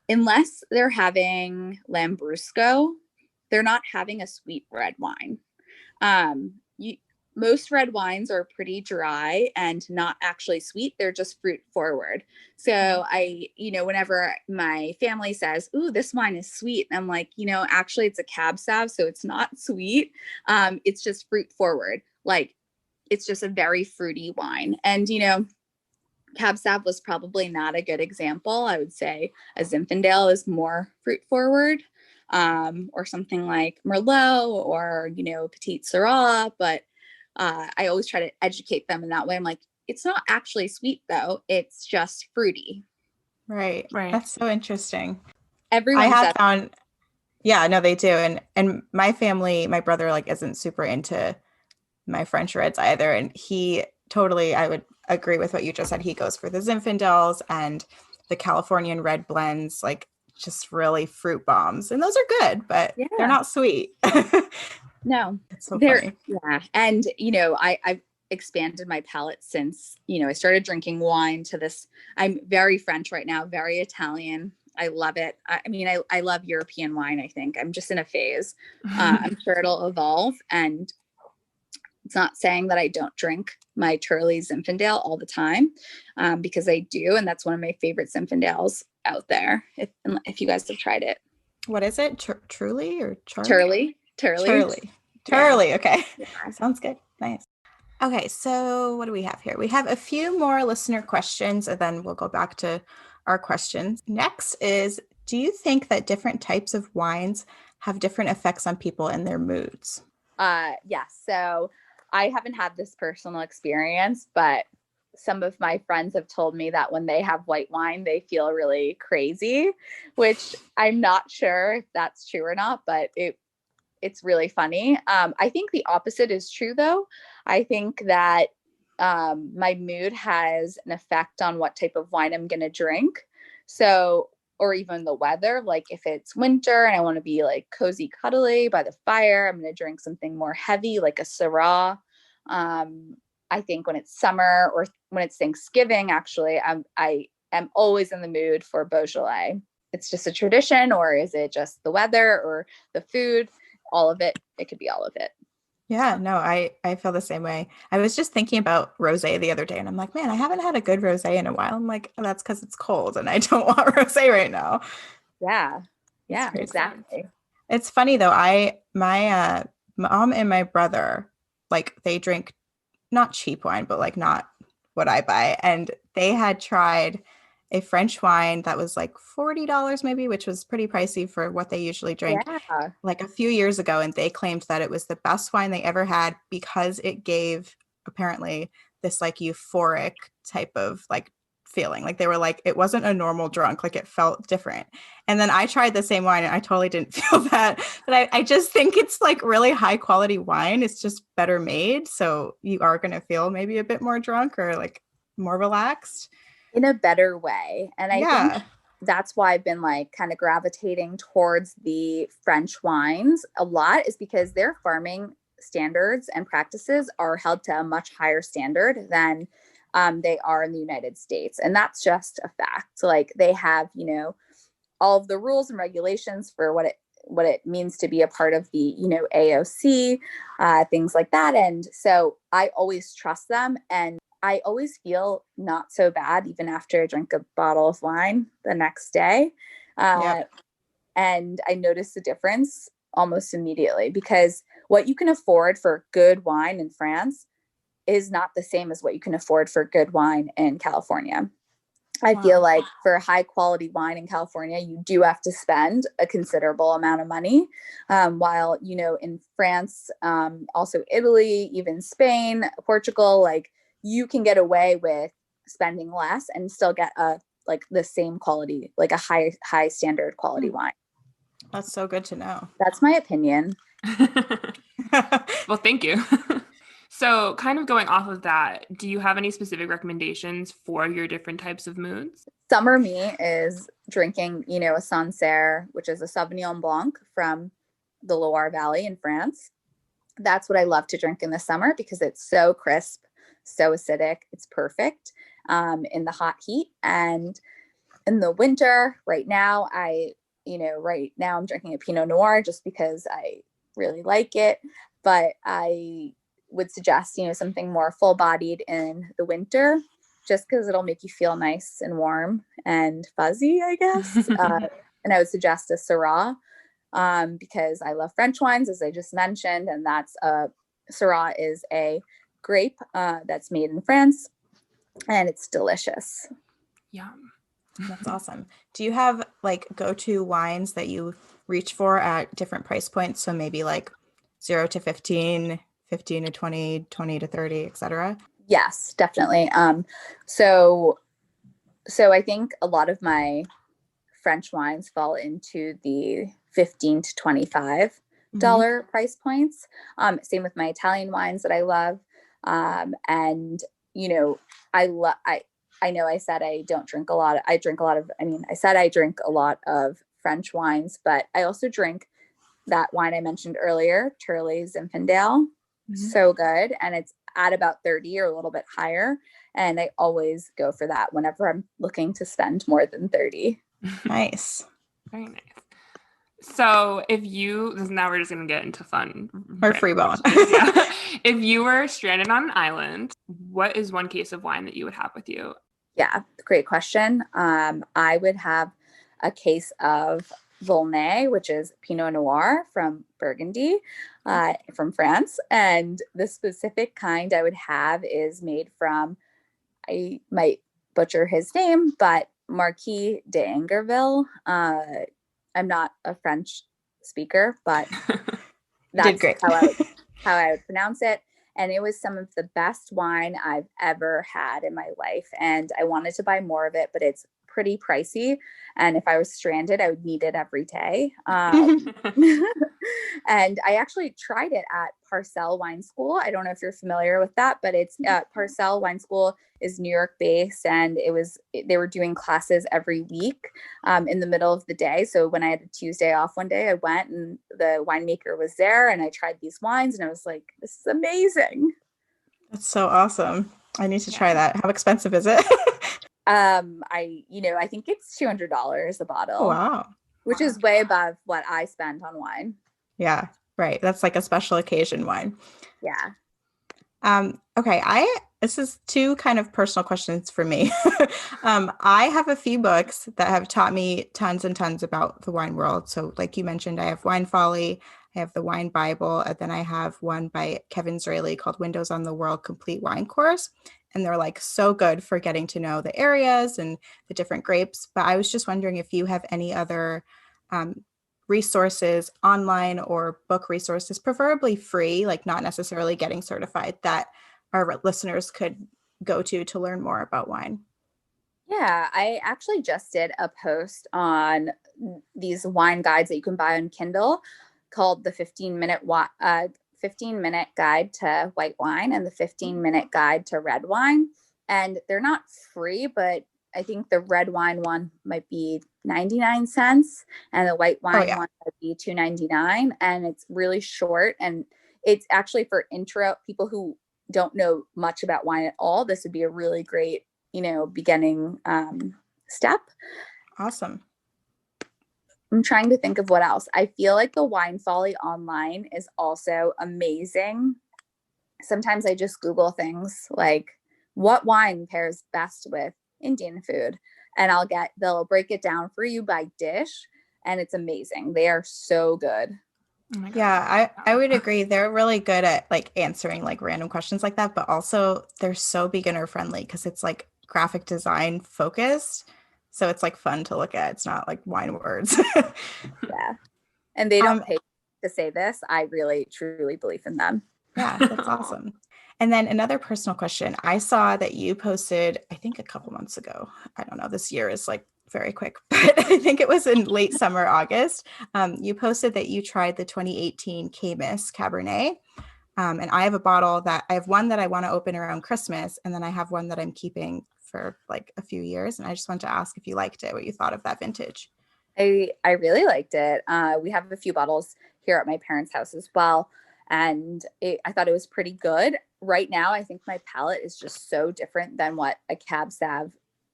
unless they're having Lambrusco, they're not having a sweet red wine. Most red wines are pretty dry and not actually sweet. They're just fruit forward. So whenever my family says, "Ooh, this wine is sweet," I'm like, actually it's a Cab Sav, so it's not sweet. It's just fruit forward. Like, it's just a very fruity wine. And, Cab Sav was probably not a good example. I would say a Zinfandel is more fruit forward, or something like Merlot or, Petite Syrah. But I always try to educate them in that way. I'm like, it's not actually sweet though. It's just fruity. Right. That's so interesting. Everyone I have found, yeah, no, they do. And my family, my brother like isn't super into my French reds either. And he totally, I would agree with what you just said. He goes for the Zinfandels and the Californian red blends, like just really fruit bombs. And those are good, but they're not sweet. No, it's so funny. Yeah. And, I've expanded my palate since, I started drinking wine to this. I'm very French right now, very Italian. I love it. I love European wine. I think I'm just in a phase. I'm sure it'll evolve. And it's not saying that I don't drink my Turley Zinfandel all the time, because I do. And that's one of my favorite Zinfandels out there. If you guys have tried it. What is it? Truly or Charlie? Turley. Yeah. Okay. Yeah. Sounds good. Nice. Okay. So what do we have here? We have a few more listener questions, and then we'll go back to our questions. Next is, do you think that different types of wines have different effects on people and their moods? Yes. So I haven't had this personal experience, but some of my friends have told me that when they have white wine, they feel really crazy, which I'm not sure if that's true or not, but it's really funny. I think the opposite is true, though. I think that my mood has an effect on what type of wine I'm going to drink. So, or even the weather, like if it's winter and I want to be like cozy, cuddly by the fire, I'm going to drink something more heavy, like a Syrah. I think when it's summer or when it's Thanksgiving, actually, I am always in the mood for Beaujolais. It's just a tradition, or is it just the weather or the food? All of it. It could be all of it. Yeah, no, I feel the same way. I was just thinking about rosé the other day, and I'm like, man, I haven't had a good rosé in a while. I'm like, oh, that's because it's cold and I don't want rosé right now. Yeah, exactly. It's funny though. My mom and my brother, like, they drink not cheap wine, but like not what I buy, and they had tried a French wine that was like $40 maybe, which was pretty pricey for what they usually drink, like a few years ago. And they claimed that it was the best wine they ever had because it gave apparently this like euphoric type of like feeling. Like they were like, it wasn't a normal drunk, like it felt different. And then I tried the same wine and I totally didn't feel that. But I just think it's like really high quality wine. It's just better made. So you are going to feel maybe a bit more drunk or like more relaxed. In a better way. And I think that's why I've been like kind of gravitating towards the French wines a lot, is because their farming standards and practices are held to a much higher standard than they are in the United States. And that's just a fact. Like they have, all of the rules and regulations for what it means to be a part of the, AOC, things like that. And so I always trust them. And I always feel not so bad even after I drink a bottle of wine the next day. And I notice the difference almost immediately, because what you can afford for good wine in France is not the same as what you can afford for good wine in California. I feel like for high quality wine in California, you do have to spend a considerable amount of money. While, in France, also Italy, even Spain, Portugal, like, you can get away with spending less and still get the same quality, like a high standard quality wine. That's so good to know. That's my opinion. Well, thank you. So, kind of going off of that, do you have any specific recommendations for your different types of moods? Summer me is drinking, a Sancerre, which is a Sauvignon Blanc from the Loire Valley in France. That's what I love to drink in the summer because it's so crisp, so acidic. It's perfect in the hot heat. And in the winter, right now, I'm drinking a Pinot Noir just because I really like it. But I would suggest, something more full bodied in the winter, just because it'll make you feel nice and warm and fuzzy, I guess. And I would suggest a Syrah because I love French wines, as I just mentioned. And Syrah is a grape that's made in France, and it's delicious. Yum. That's awesome. Do you have like go-to wines that you reach for at different price points? So maybe like 0 to 15, 15 to 20, 20 to 30, etc. Yes, definitely. So I think a lot of my French wines fall into the $15 to $25 price points. Same with my Italian wines that I love. And I know I said I don't drink a lot. I said I drink a lot of French wines, but I also drink that wine I mentioned earlier, Turley Zinfandel. So good. And it's at about 30 or a little bit higher. And I always go for that whenever I'm looking to spend more than 30. Nice. Very nice. So now we're just going to get into fun. Or free bone. Yeah. If you were stranded on an island, what is one case of wine that you would have with you? Yeah, great question. I would have a case of Volnay, which is Pinot Noir from Burgundy, from France. And the specific kind I would have is made from, I might butcher his name, but Marquis de Angerville. I'm not a French speaker, but that's how I would pronounce it. And it was some of the best wine I've ever had in my life. And I wanted to buy more of it, but it's pretty pricey. And if I was stranded, I would need it every day. And I actually tried it at Parcel Wine School. I don't know if you're familiar with that, but it's Parcel Wine School is New York based, and they were doing classes every week in the middle of the day. So when I had a Tuesday off one day, I went and the winemaker was there, and I tried these wines, and I was like, this is amazing. That's so awesome. I need to try that. How expensive is it? I think it's $200 a bottle. Oh, wow. Which is way above what I spend on wine. Yeah, right. That's like a special occasion wine. Yeah. Okay. This is two kind of personal questions for me. I have a few books that have taught me tons and tons about the wine world. So like you mentioned, I have Wine Folly, I have the Wine Bible, and then I have one by Kevin Zraly called Windows on the World Complete Wine Course. And they're like so good for getting to know the areas and the different grapes. But I was just wondering if you have any other resources, online or book resources, preferably free, like not necessarily getting certified, that our listeners could go to learn more about wine. Yeah, I actually just did a post on these wine guides that you can buy on Kindle called the 15-minute guide to white wine and the 15-minute guide to red wine. And they're not free, but I think the red wine one might be 99 cents and the white wine one might be $2.99. And it's really short. And it's actually for intro people who don't know much about wine at all. This would be a really great, beginning step. Awesome. I'm trying to think of what else. I feel like the Wine Folly online is also amazing. Sometimes I just Google things like what wine pairs best with Indian food, and they'll break it down for you by dish, and it's amazing. They are so good. Oh yeah, I would agree. They're really good at like answering like random questions like that, but also they're so beginner friendly because it's like graphic design focused. So it's like fun to look at. It's not like wine words. Yeah. And they don't pay to say this. I really, truly believe in them. Yeah, that's awesome. And then another personal question. I saw that you posted, I think a couple months ago, I don't know, this year is like very quick, but I think it was in late summer, August. You posted that you tried the 2018 Camus Cabernet. And I have a bottle that I have one that I want to open around Christmas. And then I have one that I'm keeping for like a few years. And I just wanted to ask if you liked it, what you thought of that vintage. I really liked it. We have a few bottles here at my parents' house as well. And I thought it was pretty good. Right now, I think my palate is just so different than what a Cab Sav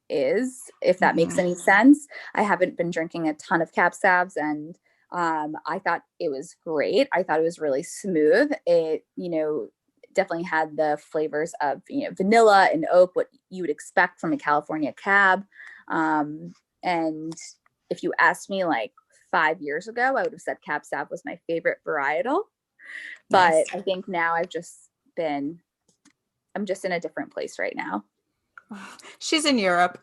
is, if that makes any sense. I haven't been drinking a ton of Cab Savs, and I thought it was great. I thought it was really smooth. It, definitely had the flavors of, vanilla and oak, what you would expect from a California Cab. And if you asked me like 5 years ago, I would have said Cab Sav was my favorite varietal. But Nice. I think now I'm just in a different place right now. She's in Europe.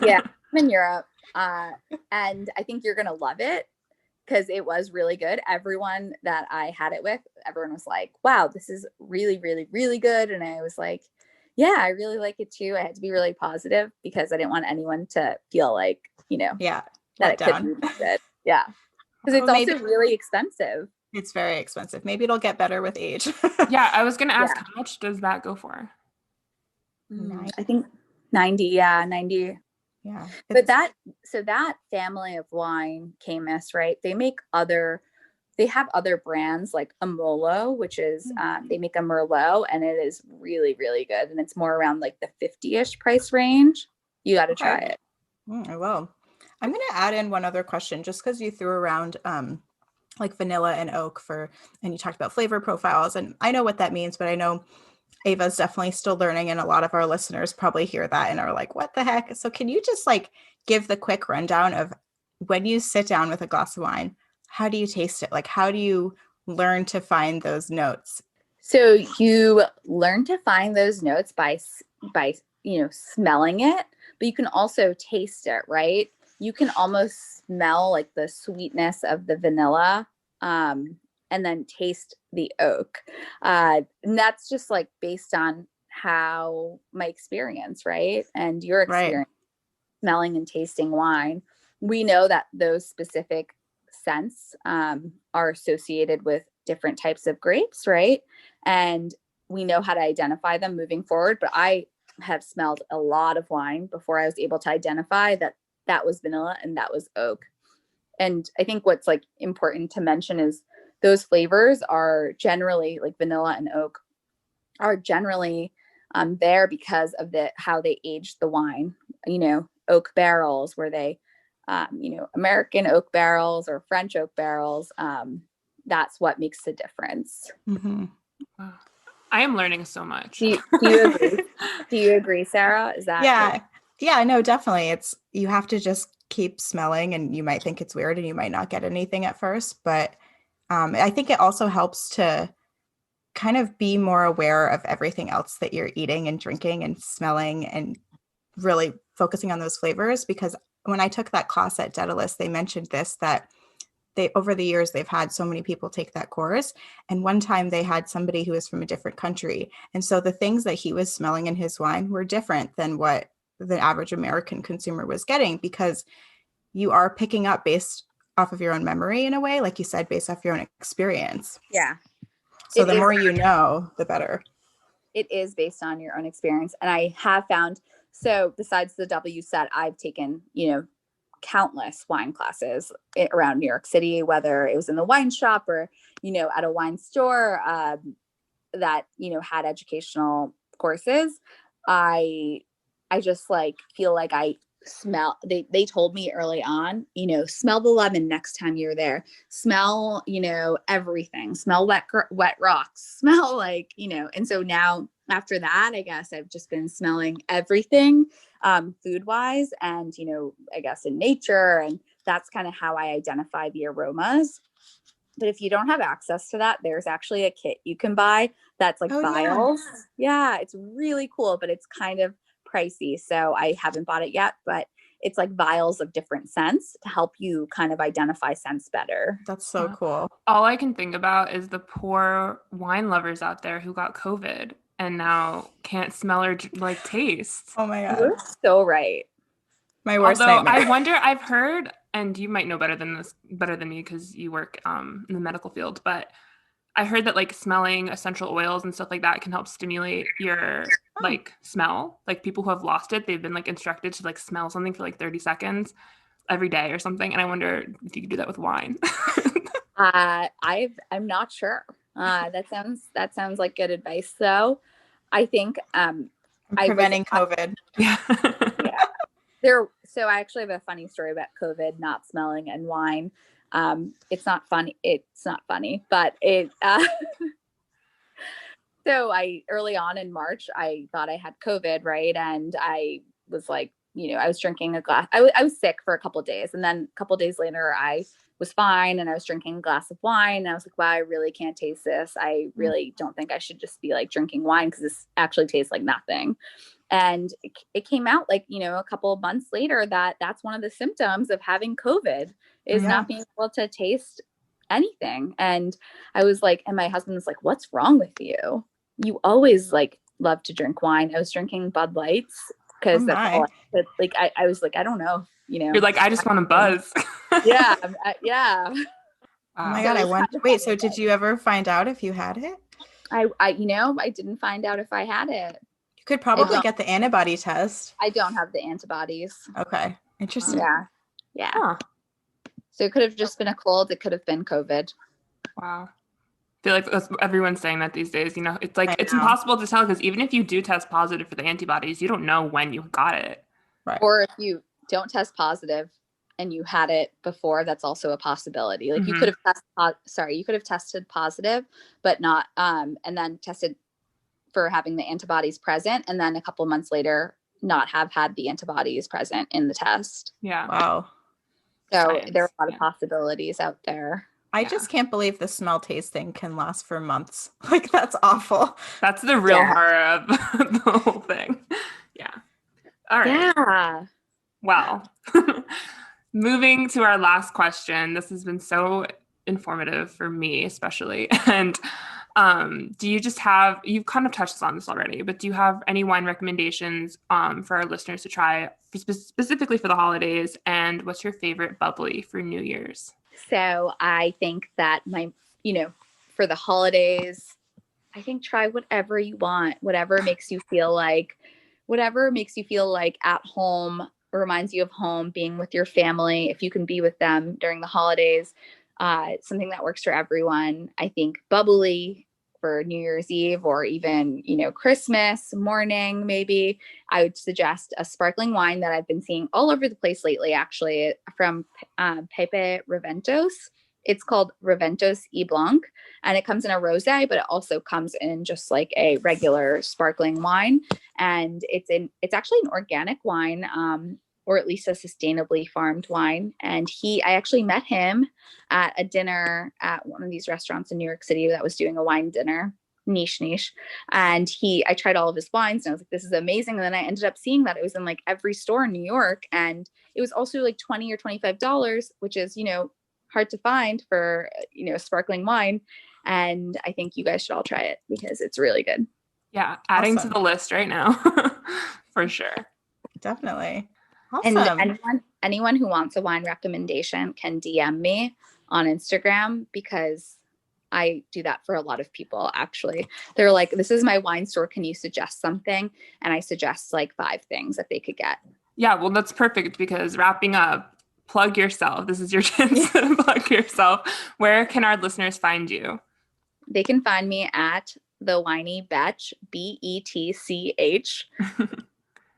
Yeah, I'm in Europe. And I think you're going to love it because it was really good. Everyone that I had it with, everyone was like, wow, this is really, really, really good. And I was like, yeah, I really like it too. I had to be really positive because I didn't want anyone to feel like, yeah, that it couldn't be good. Yeah. Because it's also really expensive. It's very expensive. Maybe it'll get better with age. Yeah, I was going to ask, how much does that go for? I think 90. Yeah, 90. Yeah. But that family of wine, Camus, right? They have other brands like Amolo, which is, they make a Merlot, and it is really, really good. And it's more around like the 50-ish price range. You got to try it. I will. I'm going to add in one other question just because you threw around like vanilla and oak and you talked about flavor profiles. And I know what that means, but I know Ava's definitely still learning, and a lot of our listeners probably hear that and are like, what the heck? So can you just like give the quick rundown of when you sit down with a glass of wine, how do you taste it? Like, how do you learn to find those notes? So you learn to find those notes by smelling it, but you can also taste it, right? You can almost smell like the sweetness of the vanilla, and then taste the oak. And that's just like based on how my experience, right? And your experience smelling and tasting wine. We know that those specific scents are associated with different types of grapes, right? And we know how to identify them moving forward. But I have smelled a lot of wine before I was able to identify that was vanilla and that was oak. And I think what's like important to mention is those flavors are generally, like vanilla and oak, are generally there because of how they aged the wine. Oak barrels, were they American oak barrels or French oak barrels? That's what makes the difference. Mm-hmm. Wow. I am learning so much. Do you agree? Do you agree, Sarah? Is that Yeah, no, definitely. You have to just keep smelling, and you might think it's weird and you might not get anything at first, but I think it also helps to kind of be more aware of everything else that you're eating and drinking and smelling, and really focusing on those flavors. Because when I took that class at Daedalus, they mentioned this, that over the years, they've had so many people take that course. And one time they had somebody who was from a different country. And so the things that he was smelling in his wine were different than what the average American consumer was getting, because you are picking up based off of your own memory in a way, like you said, based off your own experience. Yeah. So the more you know, the better. It is based on your own experience. And I have found, so besides the W set, I've taken, countless wine classes around New York City, whether it was in the wine shop or, at a wine store that, had educational courses. I just like feel like I smell, they told me early on, smell the lemon next time you're there, smell, everything, smell wet rocks, smell like, and so now after that, I guess I've just been smelling everything food wise and, I guess in nature. And that's kind of how I identify the aromas. But if you don't have access to that, there's actually a kit you can buy that's like vials. Yeah, it's really cool, but it's kind of pricey. So I haven't bought it yet, but it's like vials of different scents to help you kind of identify scents better. That's so cool. All I can think about is the poor wine lovers out there who got COVID and now can't smell or like taste. Oh my God. You're so right. My worst Although nightmare. I wonder, I've heard, and you might know better than me because you work in the medical field, but I heard that like smelling essential oils and stuff like that can help stimulate your like smell. Like people who have lost it, they've been like instructed to like smell something for like 30 seconds every day or something. And I wonder if you could do that with wine. I'm not sure. That sounds like good advice though. I think Preventing COVID. Yeah. yeah. So I actually have a funny story about COVID not smelling and wine. It's not funny. It's not funny, but so early on in March, I thought I had COVID, right? And I was like, I was drinking a glass. I was sick for a couple of days. And then a couple of days later, I was fine and I was drinking a glass of wine. And I was like, wow, I really can't taste this. I really don't think I should just be like drinking wine because this actually tastes like nothing. And it came out like, a couple of months later that's one of the symptoms of having COVID is not being able to taste anything. And I was like, and my husband was like, what's wrong with you? You always like love to drink wine. I was drinking Bud Lights because that's all I was like, I don't know, You're like, I just want to buzz. Yeah. Yeah. Wow. Oh my God. I wonder, wait, so did you ever find out if you had it? I didn't find out if I had it. You could probably get the antibody test. I don't have the antibodies. Okay. Interesting. Yeah. Yeah. Huh. So it could have just been a cold. It could have been COVID. Wow. I feel like everyone's saying that these days, it's like, it's impossible to tell because even if you do test positive for the antibodies, you don't know when you got it. Right. Or if you don't test positive and you had it before, that's also a possibility. Like you could have tested positive, but not, and then tested for having the antibodies present. And then a couple months later, not have had the antibodies present in the test. Yeah. Wow. So there are a lot of possibilities out there. I just can't believe the smell taste thing can last for months. Like that's awful. That's the real horror of the whole thing. Yeah. All right. Yeah. Well, moving to our last question. This has been so informative for me, especially. And do you just have, you've kind of touched on this already, but do you have any wine recommendations for our listeners to try specifically for the holidays? And what's your favorite bubbly for New Year's? So I think that for the holidays, I think try whatever you want, whatever makes you feel like at home, reminds you of home, being with your family. If you can be with them during the holidays, something that works for everyone. I think bubbly for New Year's Eve or even, Christmas morning, maybe. I would suggest a sparkling wine that I've been seeing all over the place lately, actually, from Pepe Reventos. It's called Reventos y Blanc, and it comes in a rosé, but it also comes in just like a regular sparkling wine. And it's actually an organic wine, or at least a sustainably farmed wine. And I actually met him at a dinner at one of these restaurants in New York City that was doing a wine dinner, niche. And I tried all of his wines and I was like, this is amazing. And then I ended up seeing that it was in like every store in New York. And it was also like $20 or $25, which is, hard to find for, sparkling wine. And I think you guys should all try it because it's really good. Yeah. Adding to the list right now for sure. Definitely. Awesome. And anyone who wants a wine recommendation can DM me on Instagram because I do that for a lot of people, actually. They're like, this is my wine store. Can you suggest something? And I suggest like 5 things that they could get. Yeah, well, that's perfect because wrapping up, plug yourself. This is your chance to plug yourself. Where can our listeners find you? They can find me at The Whiny Betch, BETCH.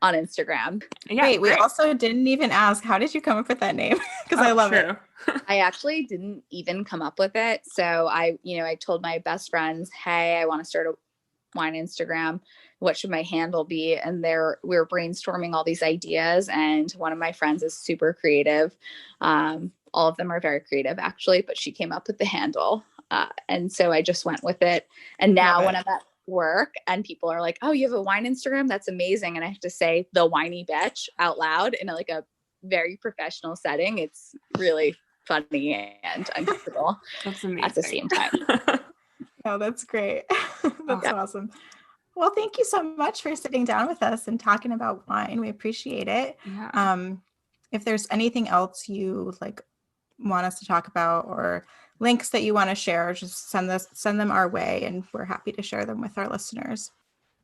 On Instagram. Yeah, wait, we also didn't even ask, how did you come up with that name? Because I love it. I actually didn't even come up with it. So I told my best friends, hey, I want to start a wine Instagram. What should my handle be? And we were brainstorming all these ideas. And one of my friends is super creative. All of them are very creative, actually, but she came up with the handle. And so I just went with it. And now when I'm at work and people are like, oh, you have a wine Instagram? That's amazing. And I have to say The Whiny Betch out loud in like a very professional setting. It's really funny and uncomfortable at the same time. Oh, that's great. That's awesome. Well, thank you so much for sitting down with us and talking about wine. We appreciate it. Yeah. if there's anything else you like want us to talk about or links that you want to share, just send them our way, and we're happy to share them with our listeners.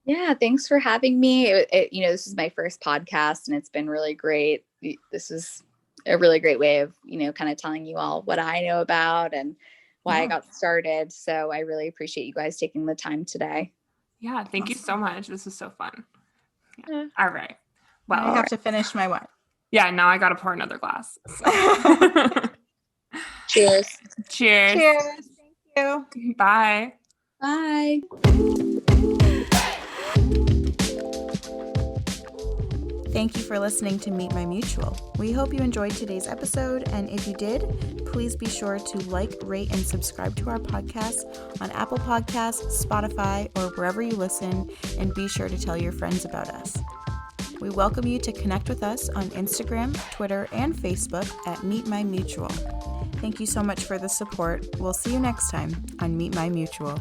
Yeah, thanks for having me. This is my first podcast, and it's been really great. This is a really great way of, kind of telling you all what I know about and why I got started. So I really appreciate you guys taking the time today. Yeah, thank you so much. This was so fun. Yeah. All right. Well, I have to finish my wine. Yeah, now I got to pour another glass. So. Cheers. Cheers. Cheers. Thank you. Bye. Bye. Thank you for listening to Meet My Mutual. We hope you enjoyed today's episode, and if you did, please be sure to like, rate, and subscribe to our podcast on Apple Podcasts, Spotify, or wherever you listen, and be sure to tell your friends about us. We welcome you to connect with us on Instagram, Twitter, and Facebook at Meet My Mutual. Thank you so much for the support. We'll see you next time on Meet My Mutual.